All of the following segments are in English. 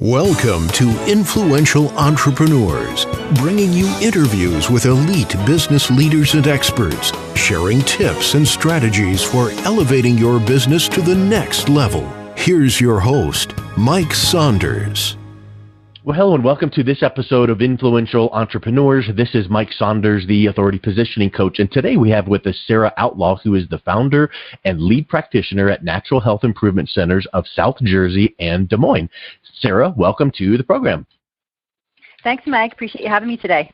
Welcome to Influential Entrepreneurs, bringing you interviews with elite business leaders and experts, sharing tips and strategies for elevating your business to the next level. Here's your host, Mike Saunders. Well, hello and welcome to this episode of Influential Entrepreneurs. This is Mike Saunders, the Authority Positioning Coach, and today we have with us Sarah Outlaw, who is the founder and lead practitioner at Natural Health Improvement Centers of South Jersey and Des Moines. Sarah, welcome to the program. Thanks, Mike. Appreciate you having me today.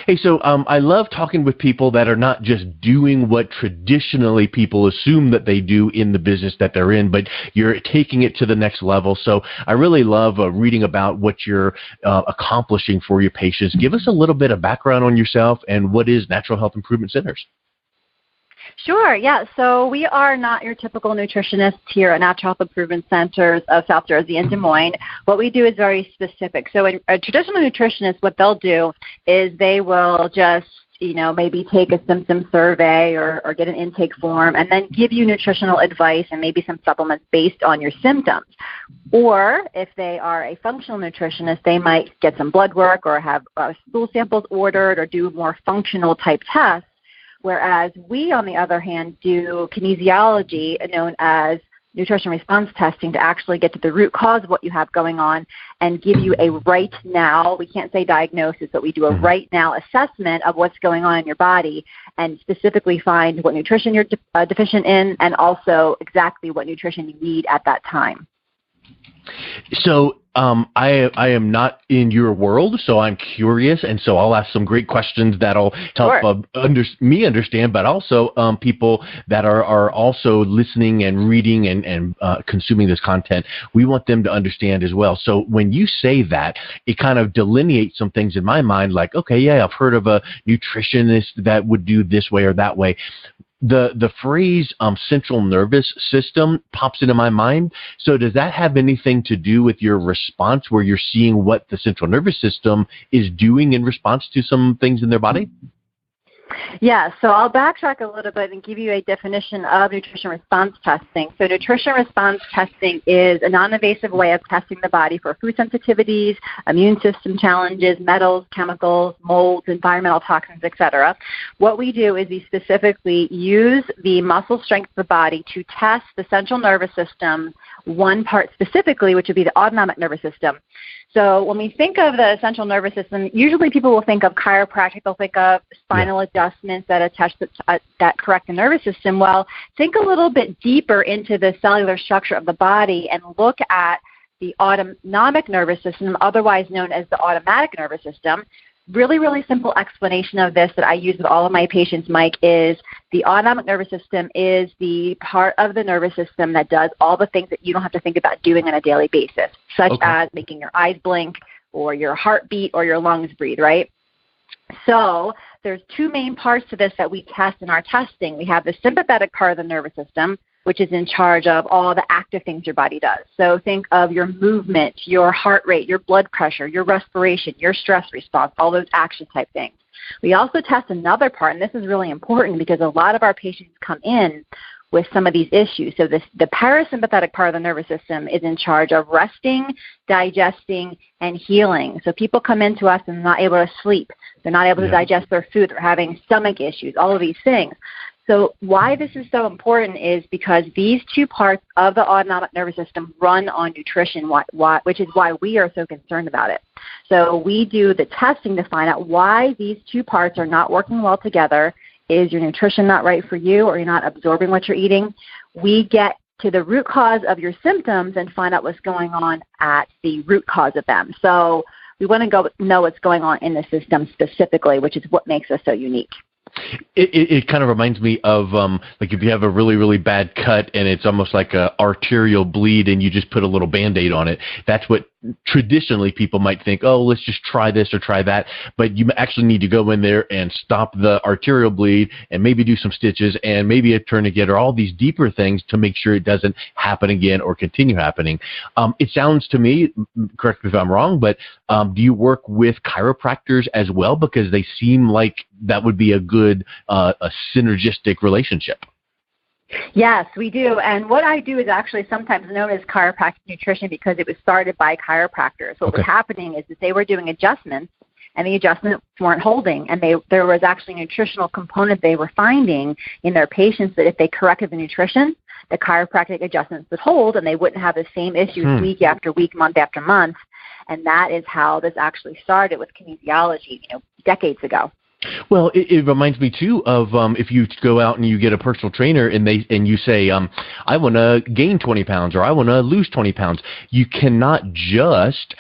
Hey, so I love talking with people that are not just doing what traditionally people assume that they do in the business that they're in, but you're taking it to the next level. So I really love reading about what you're accomplishing for your patients. Give us a little bit of background on yourself and what is Natural Health Improvement Centers. Sure, yeah. So we are not your typical nutritionists here at Natural Health Improvement Centers of South Jersey and Des Moines. What we do is very specific. So a traditional nutritionist, what they'll do is they will just, maybe take a symptom survey or get an intake form and then give you nutritional advice and maybe some supplements based on your symptoms. Or if they are a functional nutritionist, they might get some blood work or have stool samples ordered or do more functional type tests. Whereas we, on the other hand, do kinesiology, known as nutrition response testing, to actually get to the root cause of what you have going on and give you a right now, we can't say diagnosis, but we do a right now assessment of what's going on in your body and specifically find what nutrition you're deficient in and also exactly what nutrition you need at that time. So I am not in your world, so I'm curious, and so I'll ask some great questions that'll help me understand, but also people that are also listening and reading and consuming this content, we want them to understand as well. So when you say that, it kind of delineates some things in my mind, like, okay, yeah, I've heard of a nutritionist that would do this way or that way. The phrase central nervous system pops into my mind. So does that have anything to do with your response where you're seeing what the central nervous system is doing in response to some things in their body? Yeah, so I'll backtrack a little bit and give you a definition of nutrition response testing. So nutrition response testing is a non-invasive way of testing the body for food sensitivities, immune system challenges, metals, chemicals, molds, environmental toxins, etc. What we do is we specifically use the muscle strength of the body to test the central nervous system, one part specifically, which would be the autonomic nervous system. So when we think of the central nervous system, usually people will think of chiropractic, they'll think of spinal adjustments that correct the nervous system. Well, think a little bit deeper into the cellular structure of the body and look at the autonomic nervous system, otherwise known as the automatic nervous system. Really, really simple explanation of this that I use with all of my patients, Mike, is the autonomic nervous system is the part of the nervous system that does all the things that you don't have to think about doing on a daily basis, such as making your eyes blink or your heart beat or your lungs breathe, right? So there's two main parts to this that we test in our testing. We have the sympathetic part of the nervous system, which is in charge of all the active things your body does. So think of your movement, your heart rate, your blood pressure, your respiration, your stress response, all those action type things. We also test another part, and this is really important because a lot of our patients come in with some of these issues. So the parasympathetic part of the nervous system is in charge of resting, digesting, and healing. So people come into us and they're not able to sleep. They're not able to digest their food. They're having stomach issues, all of these things. So why this is so important is because these two parts of the autonomic nervous system run on nutrition, which is why we are so concerned about it. So we do the testing to find out why these two parts are not working well together. Is your nutrition not right for you, or you're not absorbing what you're eating? We get to the root cause of your symptoms and find out what's going on at the root cause of them. So we want to know what's going on in the system specifically, which is what makes us so unique. It kind of reminds me of like if you have a really, really bad cut and it's almost like a arterial bleed and you just put a little Band-Aid on it. That's what traditionally people might think, oh, let's just try this or try that. But you actually need to go in there and stop the arterial bleed and maybe do some stitches and maybe a tourniquet or all these deeper things to make sure it doesn't happen again or continue happening. It sounds to me, correct me if I'm wrong, but do you work with chiropractors as well? Because they seem like that would be a good a synergistic relationship. Yes, we do. And what I do is actually sometimes known as chiropractic nutrition because it was started by chiropractors. What was happening is that they were doing adjustments, and the adjustments weren't holding. And there was actually a nutritional component they were finding in their patients that if they corrected the nutrition, the chiropractic adjustments would hold, and they wouldn't have the same issues week after week, month after month. And that is how this actually started with kinesiology, decades ago. Well, it reminds me too of if you go out and you get a personal trainer and you say, I want to gain 20 pounds or I want to lose 20 pounds. You cannot just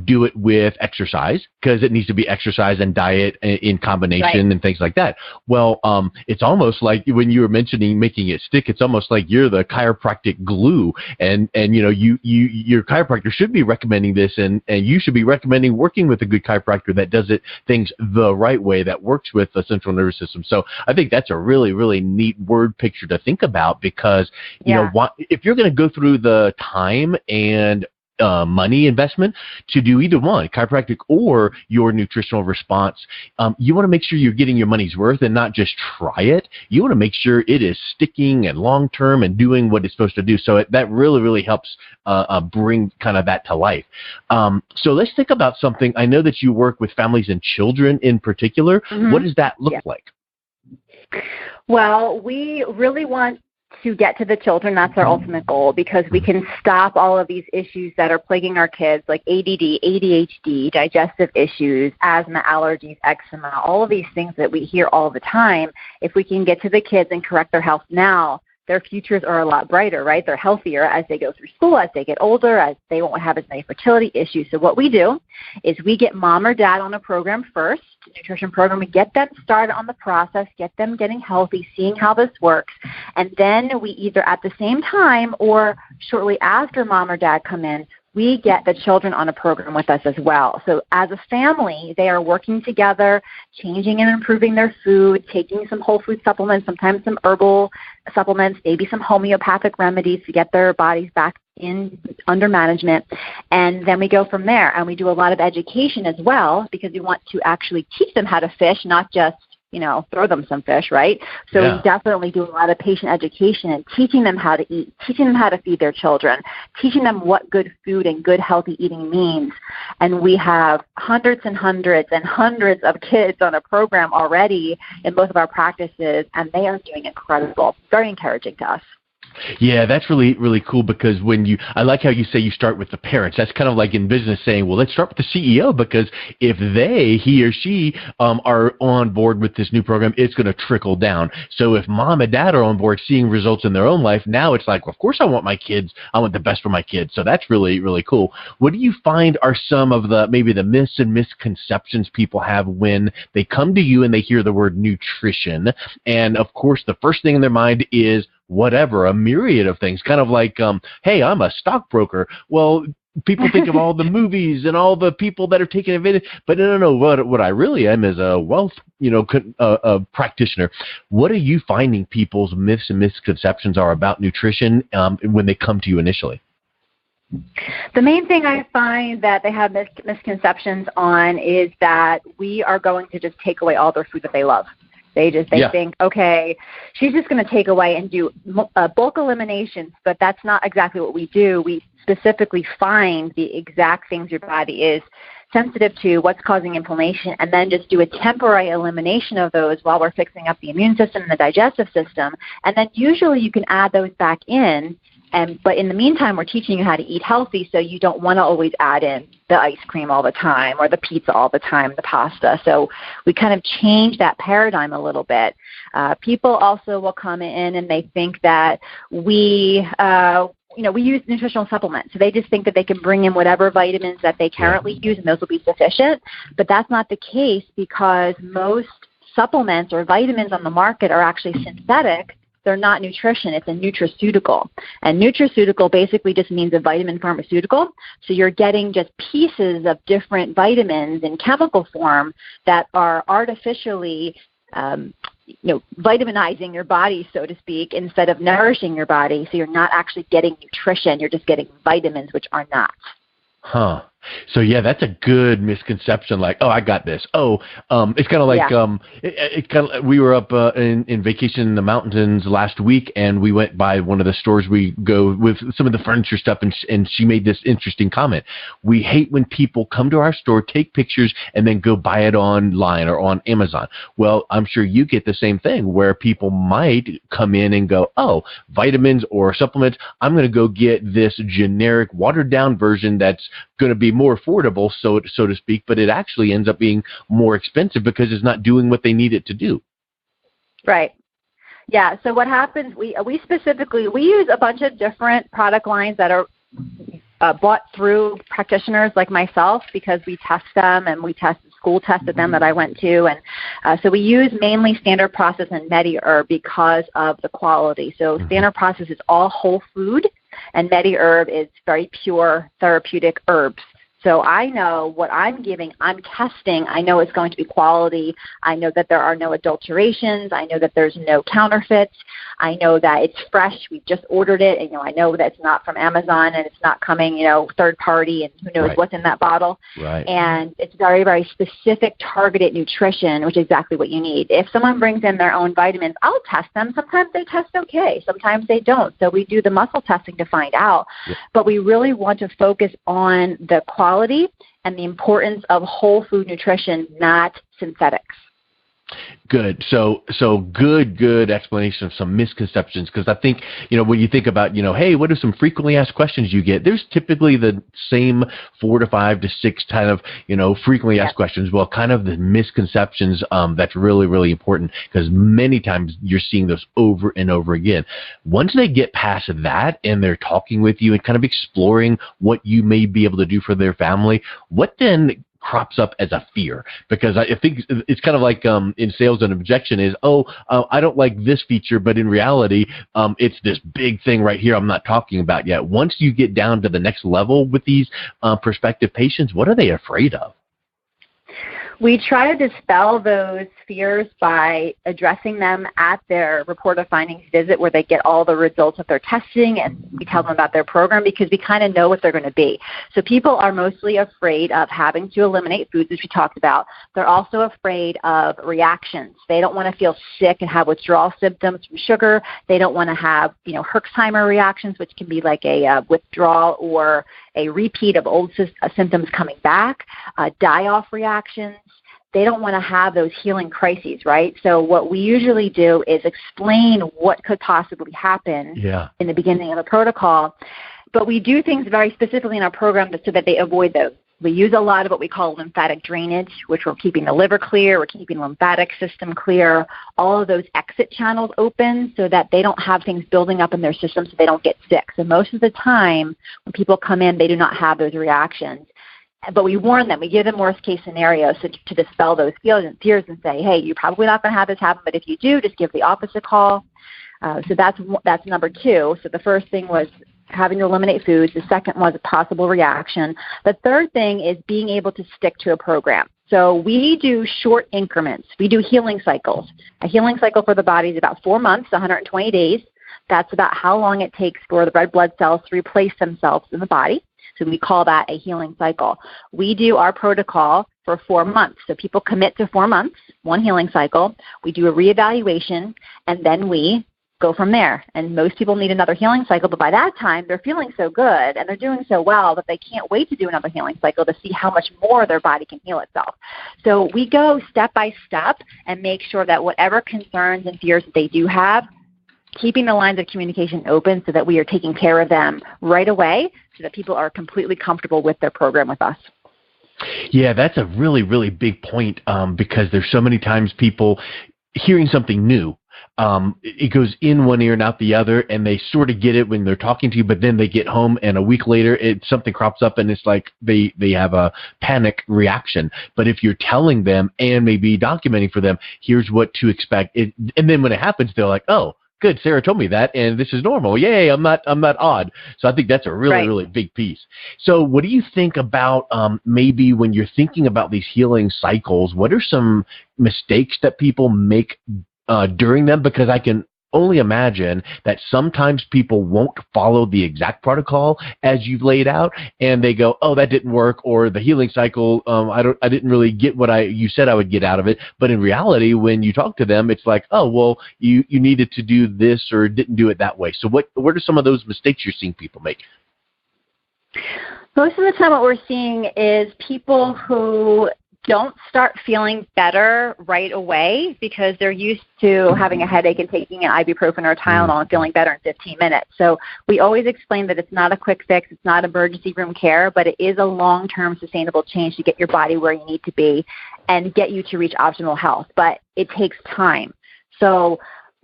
do it with exercise because it needs to be exercise and diet in combination and things like that. Well, it's almost like when you were mentioning making it stick, it's almost like you're the chiropractic glue, and your chiropractor should be recommending this, and you should be recommending working with a good chiropractor that does things the right way, that works with the central nervous system. So I think that's a really, really neat word picture to think about because, if you're going to go through the time and money investment to do either one, chiropractic or your nutritional response, you want to make sure you're getting your money's worth and not just try it. You want to make sure it is sticking and long-term and doing what it's supposed to do. So that really, really helps bring kind of that to life. So let's think about something. I know that you work with families and children in particular. What does that look like? Well, we really want to get to the children. That's our ultimate goal because we can stop all of these issues that are plaguing our kids like ADD, ADHD, digestive issues, asthma, allergies, eczema, all of these things that we hear all the time. If we can get to the kids and correct their health now, their futures are a lot brighter, right? They're healthier as they go through school, as they get older, as they won't have as many fertility issues. So what we do is we get mom or dad on a program first, a nutrition program. We get them started on the process, get them getting healthy, seeing how this works. And then we either at the same time or shortly after mom or dad come in, we get the children on a program with us as well. So as a family, they are working together, changing and improving their food, taking some whole food supplements, sometimes some herbal supplements, maybe some homeopathic remedies to get their bodies back under management. And then we go from there. And we do a lot of education as well because we want to actually teach them how to fish, not just throw them some fish, right? So we definitely do a lot of patient education and teaching them how to eat, teaching them how to feed their children, teaching them what good food and good healthy eating means. And we have hundreds and hundreds and hundreds of kids on a program already in both of our practices, and they are doing incredible. Very encouraging to us. Yeah, that's really, really cool because I like how you say you start with the parents. That's kind of like in business saying, well, let's start with the CEO because if he or she are on board with this new program, it's going to trickle down. So if mom and dad are on board seeing results in their own life, now it's like, well, of course I want the best for my kids. So that's really, really cool. What do you find are some of maybe the myths and misconceptions people have when they come to you and they hear the word nutrition? And of course, the first thing in their mind is whatever, a myriad of things, kind of like, hey, I'm a stockbroker. Well, people think of all the movies and all the people that are taking advantage, but no, what I really am is a wealth, a practitioner. What are you finding people's myths and misconceptions are about nutrition when they come to you initially? The main thing I find that they have misconceptions on is that we are going to just take away all their food that they love. They think, okay, she's just going to take away and do bulk eliminations, but that's not exactly what we do. We specifically find the exact things your body is sensitive to, what's causing inflammation, and then just do a temporary elimination of those while we're fixing up the immune system and the digestive system. And then usually you can add those back in. But in the meantime, we're teaching you how to eat healthy, so you don't want to always add in the ice cream all the time or the pizza all the time, the pasta. So we kind of change that paradigm a little bit. People also will come in and they think that we use nutritional supplements. So they just think that they can bring in whatever vitamins that they currently use and those will be sufficient. But that's not the case because most supplements or vitamins on the market are actually synthetic. They're not nutrition. It's a nutraceutical. And nutraceutical basically just means a vitamin pharmaceutical. So you're getting just pieces of different vitamins in chemical form that are artificially vitaminizing your body, so to speak, instead of nourishing your body. So you're not actually getting nutrition. You're just getting vitamins, which are not. Huh. So yeah, that's a good misconception. Like, oh, I got this. Oh, it's kind of like it's kind of. We were up in vacation in the mountains last week, and we went by one of the stores we go with some of the furniture stuff, and she made this interesting comment. We hate when people come to our store, take pictures, and then go buy it online or on Amazon. Well, I'm sure you get the same thing where people might come in and go, oh, vitamins or supplements. I'm going to go get this generic, watered down version that's going to be more affordable, so to speak, but it actually ends up being more expensive because it's not doing what they need it to do. Right. Yeah. So what happens? We specifically use a bunch of different product lines that are bought through practitioners like myself because we test them and we school tested them that I went to, and so we use mainly Standard Process and MediHerb because of the quality. So Standard Process is all whole food, and MediHerb is very pure therapeutic herbs. So I know what I'm giving, I'm testing. I know it's going to be quality. I know that there are no adulterations. I know that there's no counterfeits. I know that it's fresh. We just ordered it, and I know that it's not from Amazon and it's not coming, third party, and who knows what's in that bottle. Right. And it's very, very specific, targeted nutrition, which is exactly what you need. If someone brings in their own vitamins, I'll test them. Sometimes they test okay. Sometimes they don't. So we do the muscle testing to find out. Yeah. But we really want to focus on the quality and the importance of whole food nutrition, not synthetics. Good. So good explanation of some misconceptions, because I think, when you think about, hey, what are some frequently asked questions you get? There's typically the same 4 to 5 to 6 kind of, frequently asked questions. Well, kind of the misconceptions, that's really, really important, because many times you're seeing those over and over again. Once they get past that and they're talking with you and kind of exploring what you may be able to do for their family, what then crops up as a fear? Because I think it's kind of like in sales, an objection is, I don't like this feature, but in reality, it's this big thing right here I'm not talking about yet. Once you get down to the next level with these prospective patients, what are they afraid of? We try to dispel those fears by addressing them at their report of findings visit, where they get all the results of their testing, and we tell them about their program because we kind of know what they're going to be. So people are mostly afraid of having to eliminate foods, which we talked about. They're also afraid of reactions. They don't want to feel sick and have withdrawal symptoms from sugar. They don't want to have, Herxheimer reactions, which can be like a withdrawal or a repeat of old symptoms coming back, die-off reactions. They don't want to have those healing crises, right? So what we usually do is explain what could possibly happen in the beginning of the protocol. But we do things very specifically in our program so that they avoid those. We use a lot of what we call lymphatic drainage, which we're keeping the liver clear, we're keeping the lymphatic system clear, all of those exit channels open so that they don't have things building up in their system so they don't get sick. So most of the time when people come in, they do not have those reactions. But we warn them. We give them worst-case scenarios to dispel those fears and say, hey, you're probably not going to have this happen, but if you do, just give the office a call. So that's number 2. So the first thing was having to eliminate foods. The second was a possible reaction. The third thing is being able to stick to a program. So we do short increments. We do healing cycles. A healing cycle for the body is about 4 months, 120 days. That's about how long it takes for the red blood cells to replace themselves in the body. So we call that a healing cycle. We do our protocol for 4 months. So people commit to 4 months, one healing cycle. We do a reevaluation, and then we go from there. And most people need another healing cycle, but by that time, they're feeling so good and they're doing so well that they can't wait to do another healing cycle to see how much more their body can heal itself. So we go step by step and make sure that whatever concerns and fears that they do have, keeping the lines of communication open so that we are taking care of them right away so that people are completely comfortable with their program with us. Yeah, that's a really, really big point because there's so many times people hearing something new. It goes in one ear and out the other, and they sort of get it when they're talking to you, but then they get home and a week later something crops up and it's like they have a panic reaction. But if you're telling them and maybe documenting for them, here's what to expect, and then when it happens, they're like, oh, good, Sarah told me that, and this is normal. Yay, I'm not odd. So I think that's a really, really big piece. So what do you think about maybe when you're thinking about these healing cycles, what are some mistakes that people make during them? Because I can only imagine that sometimes people won't follow the exact protocol as you've laid out, and they go, oh, that didn't work, or the healing cycle, I didn't really get what you said I would get out of it. But in reality, when you talk to them, it's like, oh, well, you needed to do this or didn't do it that way. So what are some of those mistakes you're seeing people make? Most of the time what we're seeing is people who don't start feeling better right away because they're used to having a headache and taking an ibuprofen or Tylenol and feeling better in 15 minutes. So we always explain that it's not a quick fix, it's not emergency room care, but it is a long-term sustainable change to get your body where you need to be and get you to reach optimal health. But it takes time. So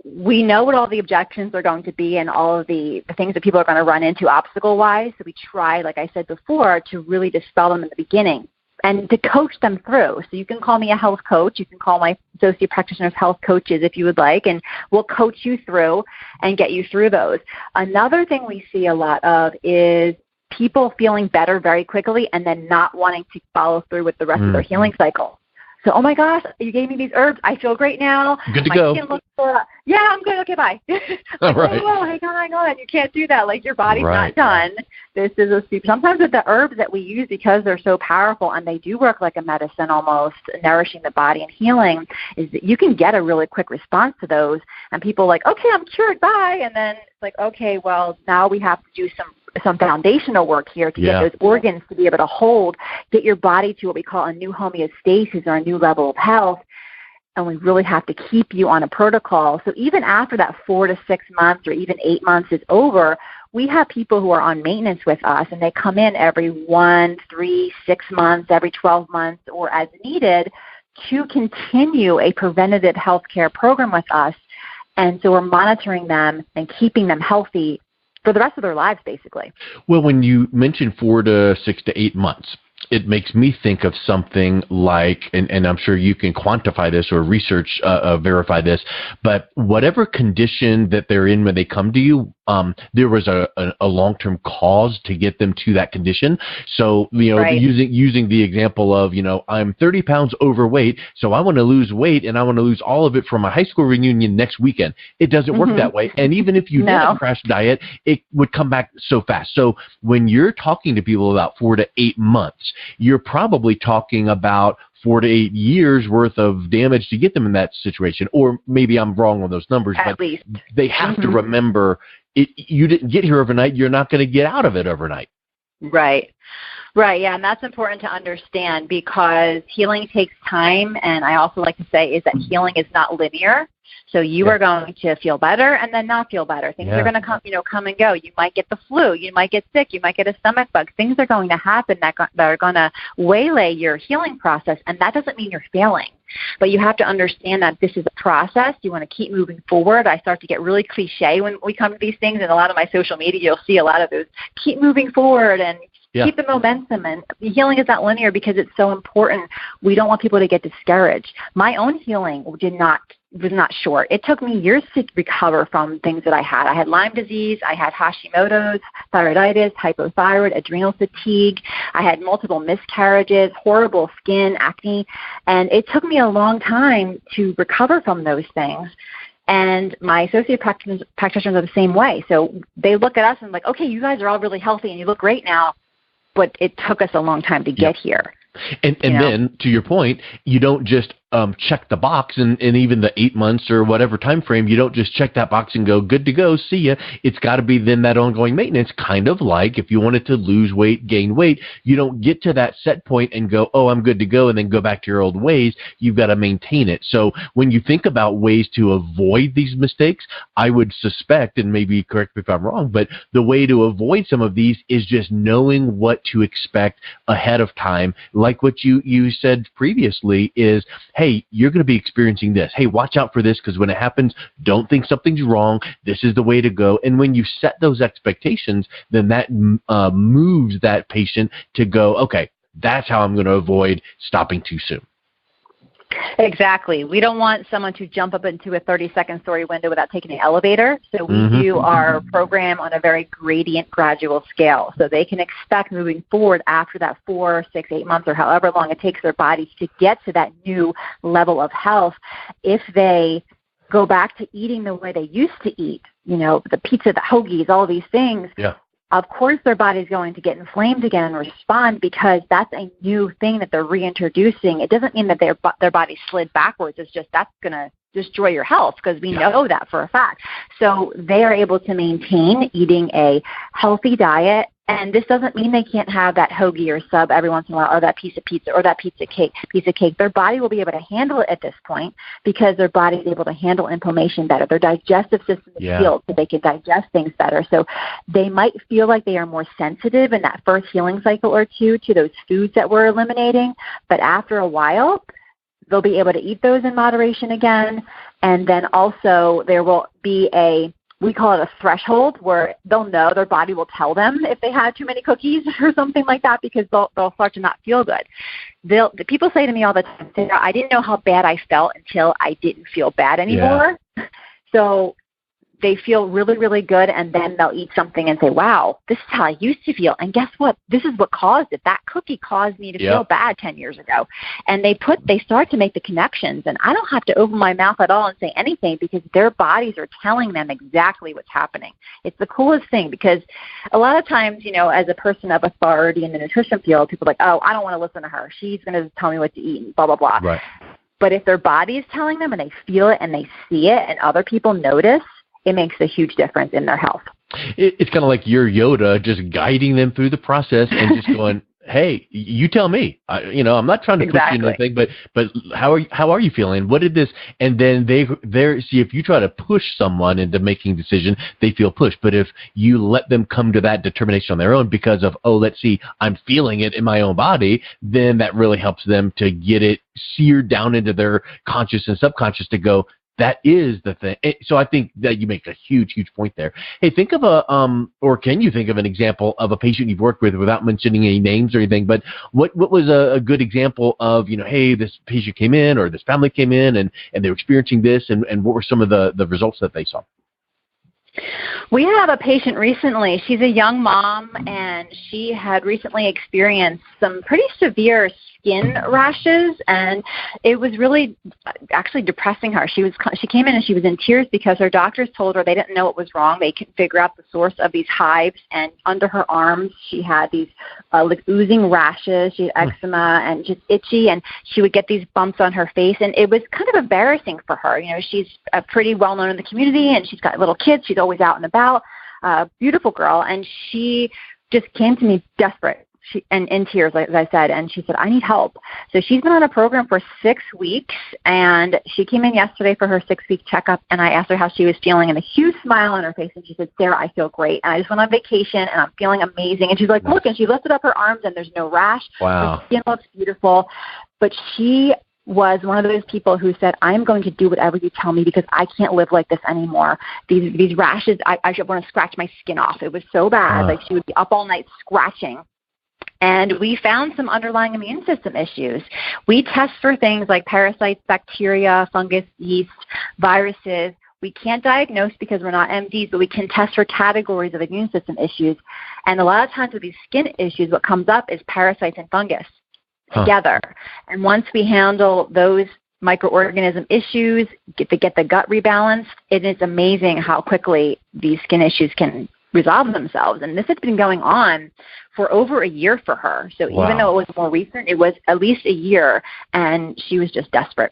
we know what all the objections are going to be and all of the things that people are going to run into obstacle-wise. So we try, like I said before, to really dispel them in the beginning and to coach them through. So you can call me a health coach. You can call my associate practitioners health coaches if you would like, and we'll coach you through and get you through those. Another thing we see a lot of is people feeling better very quickly and then not wanting to follow through with the rest of their healing cycle. So, oh my gosh, you gave me these herbs. I feel great now. Good to go. Skin looks yeah, I'm good. Okay, bye. All right. Oh, hang on. You can't do that. Like, your body's not done. This is a soup. Sometimes with the herbs that we use, because they're so powerful and they do work like a medicine almost, nourishing the body and healing, is that you can get a really quick response to those. And people are like, okay, I'm cured, bye. And then it's like, okay, well, now we have to do some foundational work here to get those organs to be able to get your body to what we call a new homeostasis or a new level of health. And we really have to keep you on a protocol. So even after that 4 to 6 months or even 8 months is over, we have people who are on maintenance with us, and they come in every 1, 3, 6 months, every 12 months, or as needed to continue a preventative health care program with us. And so we're monitoring them and keeping them healthy for the rest of their lives, basically. Well, when you mention 4 to 6 to 8 months, it makes me think of something like, and I'm sure you can quantify this or research, verify this, but whatever condition that they're in when they come to you, there was a long-term cause to get them to that condition. So, using the example of, I'm 30 pounds overweight, so I want to lose weight and I want to lose all of it for my high school reunion next weekend. It doesn't work that way. And even if you did a crash diet, it would come back so fast. So when you're talking to people about 4 to 8 months, you're probably talking about 4 to 8 years worth of damage to get them in that situation. Or maybe I'm wrong on those numbers, but they have to remember you didn't get here overnight. You're not going to get out of it overnight. Right. Yeah, and that's important to understand because healing takes time. And I also like to say is that healing is not linear. So you are going to feel better and then not feel better. Things are going to come and go. You might get the flu. You might get sick. You might get a stomach bug. Things are going to happen that are going to waylay your healing process, and that doesn't mean you're failing. But you have to understand that this is a process. You want to keep moving forward. I start to get really cliche when we come to these things, and a lot of my social media, you'll see a lot of those keep moving forward and keep the momentum. And healing is not linear because it's so important. We don't want people to get discouraged. My own healing was not short. It took me years to recover from things that I had. I had Lyme disease. I had Hashimoto's, thyroiditis, hypothyroid, adrenal fatigue. I had multiple miscarriages, horrible skin, acne. And it took me a long time to recover from those things. And my associate practitioners are the same way. So they look at us and like, okay, you guys are all really healthy and you look great now, but it took us a long time to get here. And then, to your point, you don't just check the box, and even the 8 months or whatever time frame, you don't just check that box and go, good to go, see ya. It's got to be then that ongoing maintenance, kind of like if you wanted to lose weight, gain weight, you don't get to that set point and go, oh, I'm good to go, and then go back to your old ways. You've got to maintain it. So when you think about ways to avoid these mistakes, I would suspect, and maybe correct me if I'm wrong, but the way to avoid some of these is just knowing what to expect ahead of time. Like what you said previously is, hey, you're going to be experiencing this. Hey, watch out for this because when it happens, don't think something's wrong. This is the way to go. And when you set those expectations, then that moves that patient to go, okay, that's how I'm going to avoid stopping too soon. Exactly. We don't want someone to jump up into a 30-second story window without taking the elevator. So we do our program on a very gradient gradual scale. So they can expect moving forward after that 4, 6, 8 months or however long it takes their bodies to get to that new level of health, if they go back to eating the way they used to eat, the pizza, the hoagies, all these things, of course their body's going to get inflamed again and respond, because that's a new thing that they're reintroducing. It doesn't mean that their body slid backwards. It's just that's going to destroy your health, because we know that for a fact. So they are able to maintain eating a healthy diet. And this doesn't mean they can't have that hoagie or sub every once in a while, or that piece of pizza, or that piece of cake. Their body will be able to handle it at this point, because their body is able to handle inflammation better. Their digestive system is healed, so they can digest things better. So they might feel like they are more sensitive in that first healing cycle or two to those foods that we're eliminating. But after a while, they'll be able to eat those in moderation again. And then also there will be we call it a threshold, where they'll know, their body will tell them if they had too many cookies or something like that, because they'll start to not feel good. The people say to me all the time, Sarah, I didn't know how bad I felt until I didn't feel bad anymore. So they feel really, really good, and then they'll eat something and say, wow, this is how I used to feel. And guess what? This is what caused it. That cookie caused me to feel bad 10 years ago. And they start to make the connections, and I don't have to open my mouth at all and say anything, because their bodies are telling them exactly what's happening. It's the coolest thing, because a lot of times, as a person of authority in the nutrition field, people are like, oh, I don't want to listen to her. She's going to tell me what to eat and blah, blah, blah. Right. But if their body is telling them and they feel it and they see it and other people notice, it makes a huge difference in their health. It's kind of like your Yoda, just guiding them through the process and just going, hey, you tell me. I'm not trying to push you into anything, but how are you feeling? What did this? And then see, if you try to push someone into making a decision, they feel pushed. But if you let them come to that determination on their own because of, let's see, I'm feeling it in my own body, then that really helps them to get it seared down into their conscious and subconscious to go, that is the thing. So I think that you make a huge, huge point there. Hey, think of or can you think of an example of a patient you've worked with without mentioning any names or anything, but what was a good example of, hey, this patient came in or this family came in and they were experiencing this, and what were some of the results that they saw? We have a patient recently. She's a young mom, and she had recently experienced some pretty severe skin rashes, and it was really actually depressing her. She came in and she was in tears because her doctors told her they didn't know what was wrong. They couldn't figure out the source of these hives, and under her arms she had these like oozing rashes. She had eczema and just itchy, and she would get these bumps on her face, and it was kind of embarrassing for her. She's pretty well known in the community, and she's got little kids. She's always out and about. Beautiful girl, and she just came to me desperate. And in tears, as I said, and she said, I need help. So she's been on a program for 6 weeks, and she came in yesterday for her 6-week checkup, and I asked her how she was feeling, and a huge smile on her face, and she said, Sarah, I feel great, and I just went on vacation, and I'm feeling amazing. And she's like, look, and she lifted up her arms, and there's no rash. Wow. Her skin looks beautiful. But she was one of those people who said, I'm going to do whatever you tell me because I can't live like this anymore. These rashes, I should want to scratch my skin off. It was so bad. Like she would be up all night scratching. And we found some underlying immune system issues. We test for things like parasites, bacteria, fungus, yeast, viruses. We can't diagnose because we're not MDs, but we can test for categories of immune system issues. And a lot of times with these skin issues, what comes up is parasites and fungus together. And once we handle those microorganism issues, get the gut rebalanced, it is amazing how quickly these skin issues can resolve themselves. And this has been going on for over a year for her. So even though it was more recent, it was at least a year, and she was just desperate.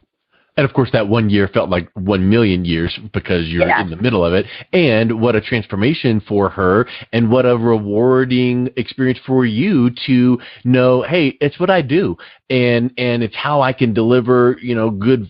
And of course, that 1 year felt like 1 million years because you're in the middle of it. And what a transformation for her, and what a rewarding experience for you to know, hey, it's what I do, and it's how I can deliver, good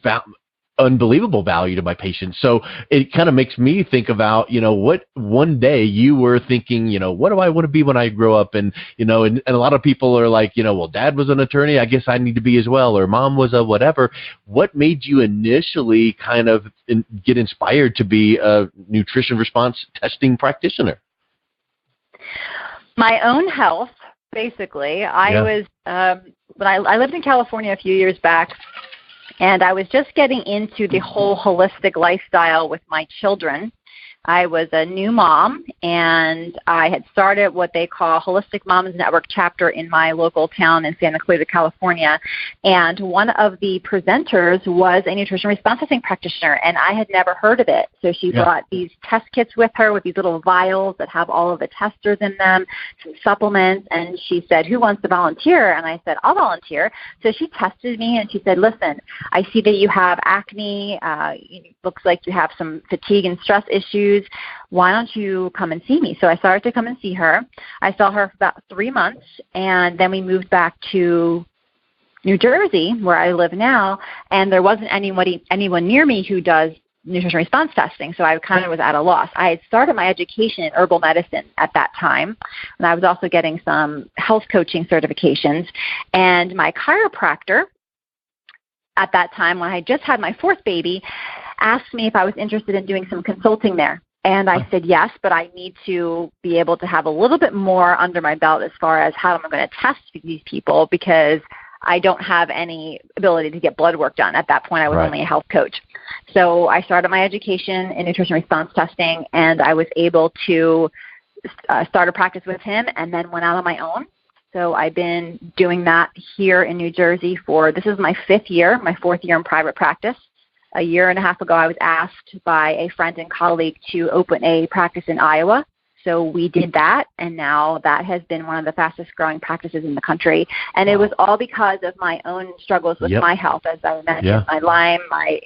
unbelievable value to my patients. So it kind of makes me think about, what one day you were thinking, what do I want to be when I grow up? And, and a lot of people are like, well, dad was an attorney, I guess I need to be as well, or mom was a whatever. What made you initially kind of get inspired to be a nutrition response testing practitioner? My own health, basically. I was, when I lived in California a few years back, and I was just getting into the whole holistic lifestyle with my children. I was a new mom, and I had started what they call Holistic Moms Network chapter in my local town in Santa Clarita, California. And one of the presenters was a nutrition response testing practitioner, and I had never heard of it. So she brought these test kits with her with these little vials that have all of the testers in them, some supplements, and she said, "Who wants to volunteer?" And I said, "I'll volunteer." So she tested me, and she said, "Listen, I see that you have acne. It looks like you have some fatigue and stress issues. Why don't you come and see me?" So I started to come and see her. I saw her for about 3 months, and then we moved back to New Jersey, where I live now, and there wasn't anyone near me who does nutrition response testing, so I kind of was at a loss. I had started my education in herbal medicine at that time, and I was also getting some health coaching certifications, and my chiropractor at that time, when I had just had my 4th baby, asked me if I was interested in doing some consulting there. And I said yes, but I need to be able to have a little bit more under my belt as far as how am I going to test these people, because I don't have any ability to get blood work done. At that point, I was only a health coach. So I started my education in nutrition response testing, and I was able to start a practice with him and then went out on my own. So I've been doing that here in New Jersey this is my 5th year, my 4th year in private practice. A year and a half ago, I was asked by a friend and colleague to open a practice in Iowa. So we did that, and now that has been one of the fastest growing practices in the country. And it was all because of my own struggles with my health, as I mentioned, my Lyme, my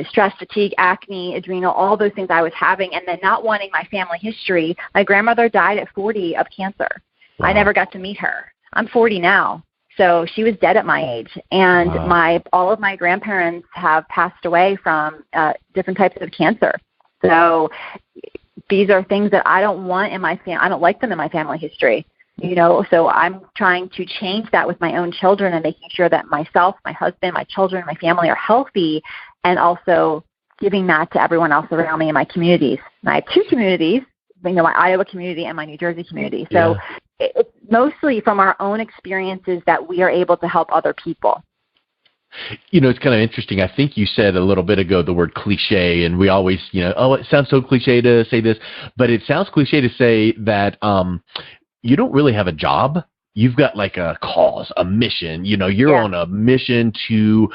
stress, fatigue, acne, adrenal, all those things I was having, and then not wanting my family history. My grandmother died at 40 of cancer. Wow. I never got to meet her. I'm 40 now. So she was dead at my age, and all of my grandparents have passed away from different types of cancer. So these are things that I don't want in my family. I don't like them in my family history, so I'm trying to change that with my own children and making sure that myself, my husband, my children, my family are healthy, and also giving that to everyone else around me in my communities. And I have 2 communities, my Iowa community and my New Jersey community. So it's mostly from our own experiences that we are able to help other people. It's kind of interesting. I think you said a little bit ago the word cliche, and we always, it sounds so cliche to say this, but it sounds cliche to say that you don't really have a job. You've got like a cause, a mission. You're on a mission to,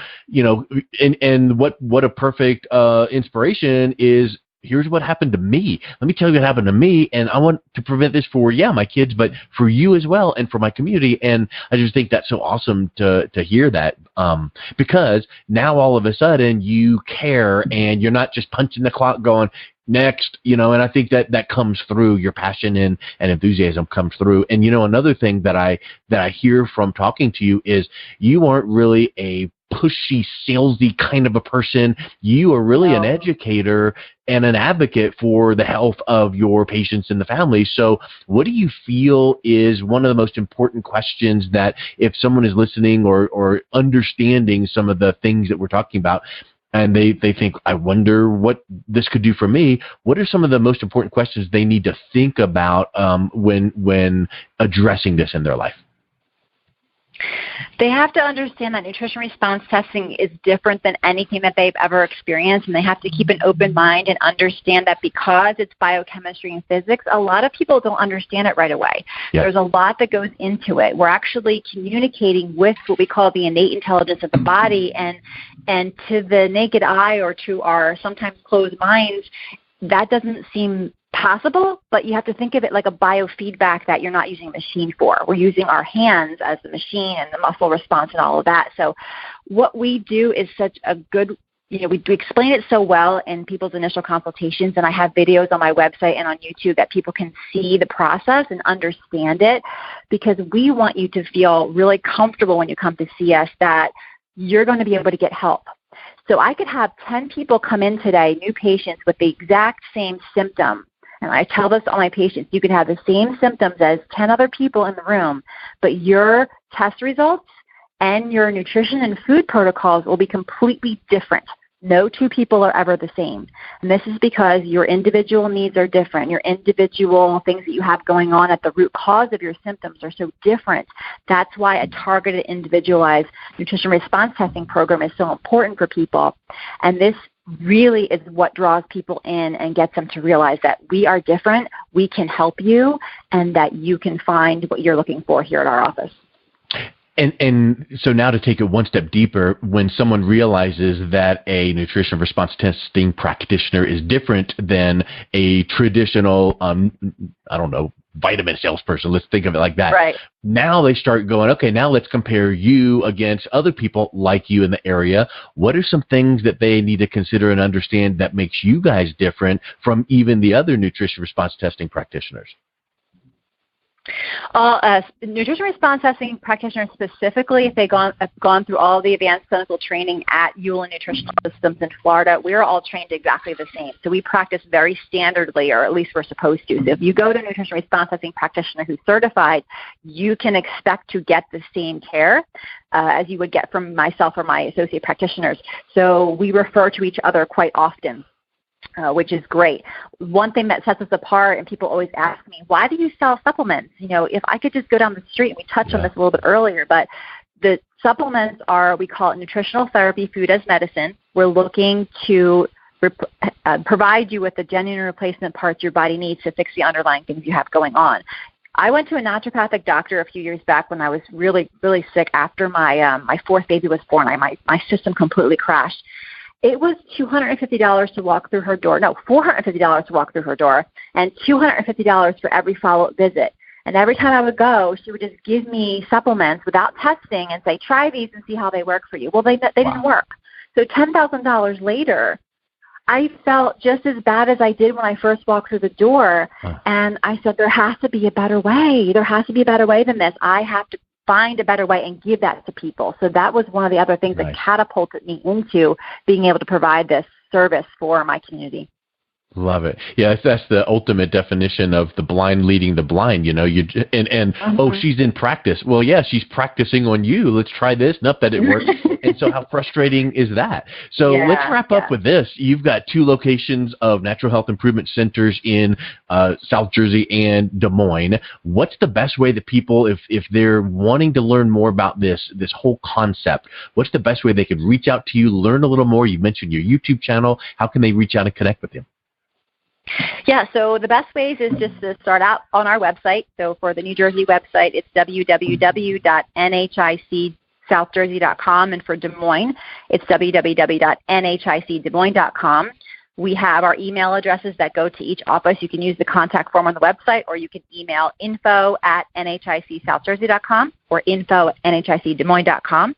and what a perfect inspiration is. Here's what happened to me. Let me tell you what happened to me, and I want to prevent this for, my kids, but for you as well and for my community. And I just think that's so awesome to hear that, because now all of a sudden you care, and you're not just punching the clock going, next, and I think that comes through. Your passion and enthusiasm comes through. And, another thing that I hear from talking to you is you aren't really a pushy, salesy kind of a person. You are really an educator and an advocate for the health of your patients and the family. So what do you feel is one of the most important questions that if someone is listening or understanding some of the things that we're talking about, and they think, I wonder what this could do for me, what are some of the most important questions they need to think about when addressing this in their life? They have to understand that nutrition response testing is different than anything that they've ever experienced, and they have to keep an open mind and understand that because it's biochemistry and physics, a lot of people don't understand it right away. Yep. There's a lot that goes into it. We're actually communicating with what we call the innate intelligence of the body, and to the naked eye or to our sometimes closed minds, that doesn't seem possible, but you have to think of it like a biofeedback that you're not using a machine for. We're using our hands as the machine and the muscle response and all of that. So what we do is such a good, we explain it so well in people's initial consultations, and I have videos on my website and on YouTube that people can see the process and understand it, because we want you to feel really comfortable when you come to see us that you're going to be able to get help. So I could have 10 people come in today, new patients, with the exact same symptom. And I tell this to all my patients, you could have the same symptoms as 10 other people in the room, but your test results and your nutrition and food protocols will be completely different. No 2 people are ever the same. And this is because your individual needs are different. Your individual things that you have going on at the root cause of your symptoms are so different. That's why a targeted, individualized nutrition response testing program is so important for people. And this really is what draws people in and gets them to realize that we are different, we can help you, and that you can find what you're looking for here at our office. And so now to take it one step deeper, when someone realizes that a nutrition response testing practitioner is different than a traditional, vitamin salesperson, let's think of it like that. Right. Now they start going, okay, now let's compare you against other people like you in the area. What are some things that they need to consider and understand that makes you guys different from even the other nutrition response testing practitioners? Nutrition response testing practitioners specifically, if they've gone through all the advanced clinical training at Ulan Nutritional Systems in Florida, we're all trained exactly the same. So we practice very standardly, or at least we're supposed to. So if you go to a nutrition response testing practitioner who's certified, you can expect to get the same care as you would get from myself or my associate practitioners. So we refer to each other quite often. Which is great. One thing that sets us apart, and people always ask me, why do you sell supplements? If I could just go down the street, and we touched on this a little bit earlier, but the supplements are, we call it nutritional therapy, food as medicine. We're looking to provide you with the genuine replacement parts your body needs to fix the underlying things you have going on. I went to a naturopathic doctor a few years back when I was really, really sick after my fourth baby was born. My system completely crashed. It was $250 to walk through her door. No, $450 to walk through her door, and $250 for every follow-up visit. And every time I would go, she would just give me supplements without testing and say, try these and see how they work for you. Well, they didn't work. So $10,000 later, I felt just as bad as I did when I first walked through the door. And I said, there has to be a better way. There has to be a better way than this. I have to find a better way and give that to people. So that was one of the other things that catapulted me into being able to provide this service for my community. Love it. Yeah, that's the ultimate definition of the blind leading the blind. Oh, she's in practice. Well, yeah, she's practicing on you. Let's try this. Not that it works. And so how frustrating is that? So let's wrap up with this. You've got 2 locations of natural health improvement centers in South Jersey and Des Moines. What's the best way that people, if they're wanting to learn more about this whole concept, what's the best way they could reach out to you, learn a little more? You mentioned your YouTube channel. How can they reach out and connect with you? Yeah, so the best ways is just to start out on our website. So for the New Jersey website, it's www.nhicsouthjersey.com, and for Des Moines, it's www.nhicdesmoines.com. We have our email addresses that go to each office. You can use the contact form on the website, or you can email info@nhicSouthJersey.com or info@nhicdesmoines.com.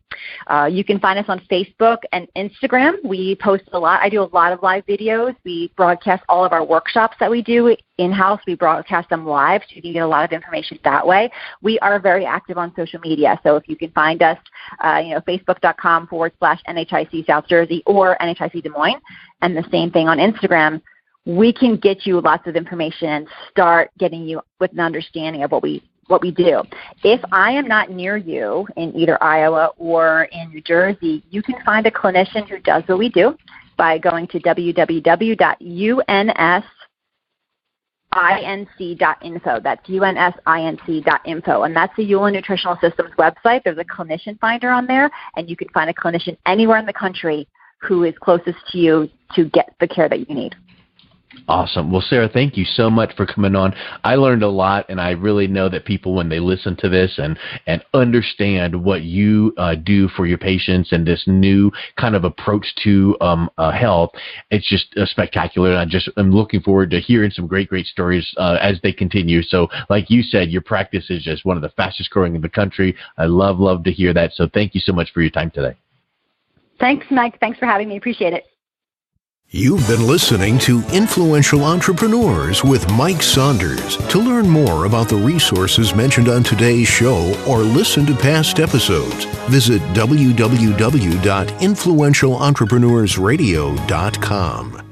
You can find us on Facebook and Instagram. We post a lot. I do a lot of live videos. We broadcast all of our workshops that we do in-house. We broadcast them live, so you can get a lot of information that way. We are very active on social media, so if you can find us, facebook.com/NHIC South Jersey or NHIC Des Moines, and the same thing on Instagram. We can get you lots of information and start getting you with an understanding of what we do. If I am not near you in either Iowa or in New Jersey, you can find a clinician who does what we do by going to www.unsinc.info. That's unsinc.info, and that's the Ulan Nutritional Systems website. There's a clinician finder on there, and you can find a clinician anywhere in the country who is closest to you to get the care that you need. Awesome. Well, Sarah, thank you so much for coming on. I learned a lot, and I really know that people, when they listen to this and understand what you do for your patients and this new kind of approach to health, it's just spectacular. And I'm looking forward to hearing some great stories as they continue. So like you said, your practice is just one of the fastest growing in the country. I love to hear that. So thank you so much for your time today. Thanks, Mike. Thanks for having me. Appreciate it. You've been listening to Influential Entrepreneurs with Mike Saunders. To learn more about the resources mentioned on today's show or listen to past episodes, visit www.influentialentrepreneurssradio.com.